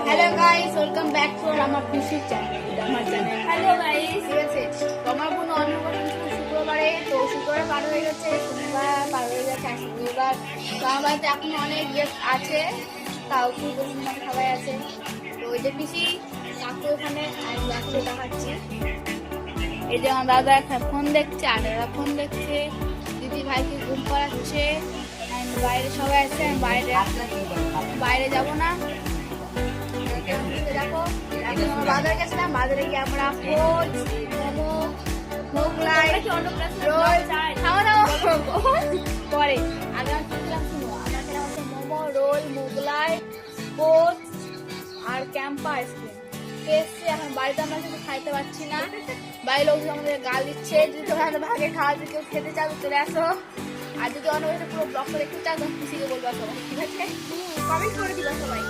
Hello guys, welcome back to আমার পিসির channel. Hello guys, ঠিক আছে। তোমার বোন অন্নপ্রাশন ছিল শুক্রবারে, তো শুক্রবার পার হয়ে গেছে, শনিবার পার হয়ে গেছে, আর শনিবার তো আমার বাড়িতে এখন অনেক গেস্ট আছে, তাও খুব মানে সবাই আছে। তো ওই যে পিসি কাকু ওখানে, আমি কাকুকে দেখাচ্ছি। এই যে আমার দাদা একটা ফোন দেখছে, আর দাদা ফোন দেখছে, দিদি ভাইকে ঘুম পাড়াচ্ছে, বাইরে সবাই আছে। আমি বাইরে যাবো না। দেখো আমরা বাজারে গেছিলাম, বাজারে গিয়ে আমরা পোচ, মোমো, মোগলাই, রোল, খাওয়া দাওয়া পরে আগে আমি খেলাম, শুনো আমরা খেলাম হচ্ছে মোমো, রোল, মোগলাই, পোচ আর ক্যাম্পা আইসক্রিম এসছে। এখন বাড়িতে আমরা কিন্তু খাইতে পারছি না, বাড়ির লোকজন আমাদের গাল দিচ্ছে। যদি তোমরা ভাগে খাওয়া, যদি কেউ খেতে চাও চলে আসো, আর যদি অন্য পুরো ব্লগটা দেখতে চাও তখন খুশিকে বলবা সবাই, ঠিক আছে? কমেন্ট করে দিবা সবাই।